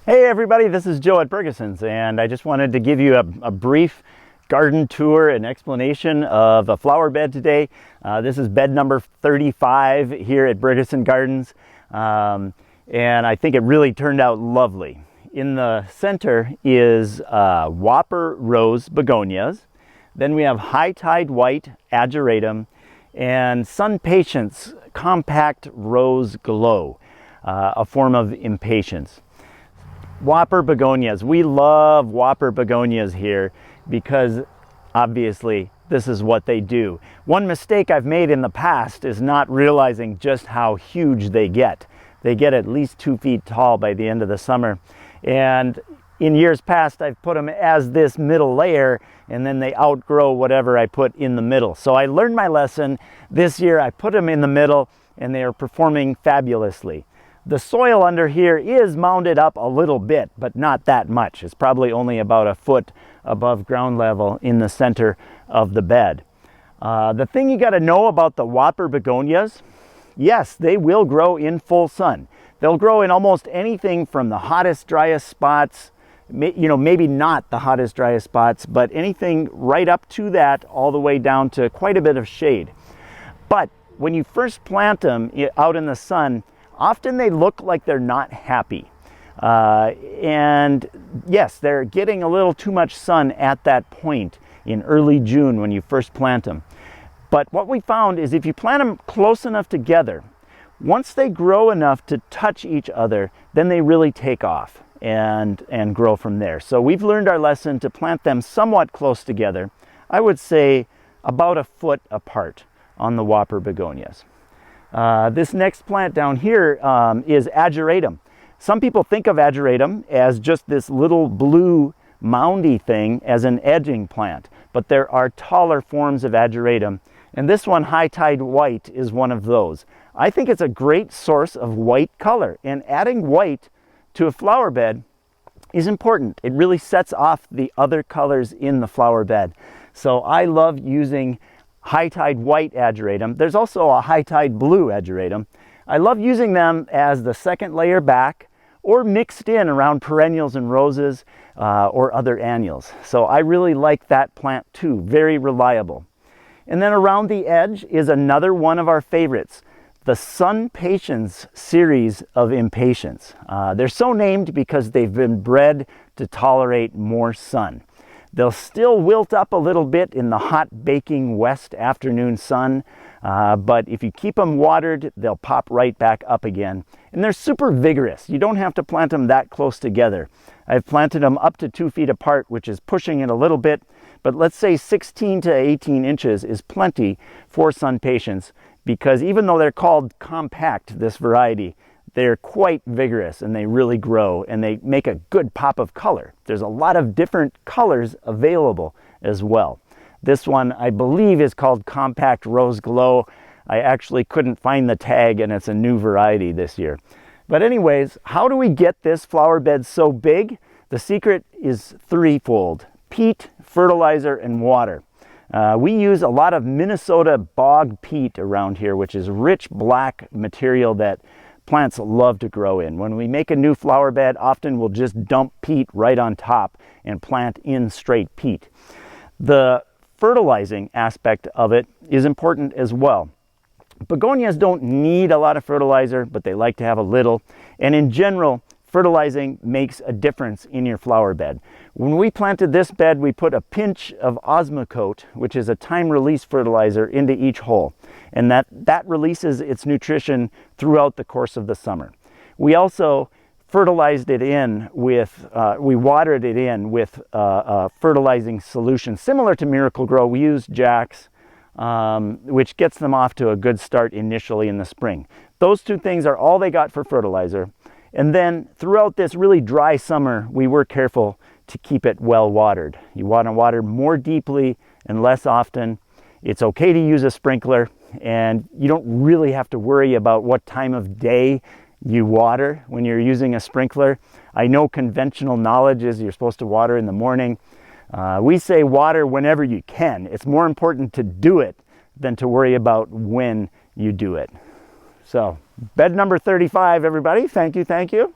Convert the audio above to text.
Hey everybody, this is Joe at Bergeson's, and I just wanted to give you a brief garden tour and explanation of a flower bed today. This is bed number 35 here at Bergeson Gardens, and I think it really turned out lovely. In the center is Whopper Rose Begonias. Then we have High Tide White Agiratum and Sun Patience Compact Rose Glow, a form of Impatiens. Whopper Begonias. We love Whopper Begonias here because obviously this is what they do. One mistake I've made in the past is not realizing just how huge they get. They get at least 2 feet tall by the end of the summer. And in years past, I've put them as this middle layer, and then they outgrow whatever I put in the middle. So I learned my lesson. This year I put them in the middle and they are performing fabulously. The soil under here is mounded up a little bit, but not that much. It's probably only about a foot above ground level in the center of the bed. The thing you got to know about the Whopper Begonias, yes, they will grow in full sun. They'll grow in almost anything from the hottest, driest spots, maybe not the hottest, driest spots, but anything right up to that all the way down to quite a bit of shade. But when you first plant them out in the sun, often they look like they're not happy. And yes, they're getting a little too much sun at that point in early June when you first plant them. But what we found is if you plant them close enough together, once they grow enough to touch each other, then they really take off and grow from there. So we've learned our lesson to plant them somewhat close together. I would say about a foot apart on the Whopper Begonias. This next plant down here is Agiratum. Some people think of Agiratum as just this little blue moundy thing as an edging plant, but there are taller forms of Agiratum, and this one, High Tide White, is one of those. I think it's a great source of white color, and adding white to a flower bed is important. It really sets off the other colors in the flower bed. So I love using High Tide White Agiratum. There's also a High Tide Blue Agiratum. I love using them as the second layer back or mixed in around perennials and roses or other annuals. So I really like that plant too, very reliable. And then around the edge is another one of our favorites, the Sun Patience series of Impatiens. They're so named because they've been bred to tolerate more sun. They'll still wilt up a little bit in the hot, baking west afternoon sun, but if you keep them watered, they'll pop right back up again. And they're super vigorous. You don't have to plant them that close together. I've planted them up to 2 feet apart, which is pushing it a little bit, but let's say 16 to 18 inches is plenty for Sun Patience, because even though they're called compact, this variety, they're quite vigorous and they really grow and they make a good pop of color. There's a lot of different colors available as well. This one I believe is called Compact Rose Glow. I actually couldn't find the tag and it's a new variety this year. But anyways, how do we get this flower bed so big? The secret is threefold: peat, fertilizer, and water. We use a lot of Minnesota bog peat around here, which is rich black material that plants love to grow in. When we make a new flower bed, often we'll just dump peat right on top and plant in straight peat. The fertilizing aspect of it is important as well. Begonias don't need a lot of fertilizer, but they like to have a little. And in general, fertilizing makes a difference in your flower bed. When we planted this bed, we put a pinch of Osmocote, which is a time-release fertilizer, into each hole. And that releases its nutrition throughout the course of the summer. We also fertilized it in with, we watered it in with a fertilizing solution. Similar to Miracle Grow, we used Jack's, which gets them off to a good start initially in the spring. Those two things are all they got for fertilizer. And then throughout this really dry summer, we were careful to keep it well watered. You want to water more deeply and less often. It's okay to use a sprinkler, and you don't really have to worry about what time of day you water when you're using a sprinkler. I know conventional knowledge is you're supposed to water in the morning. We say water whenever you can. It's more important to do it than to worry about when you do it. So, bed number 35, everybody. Thank you, thank you.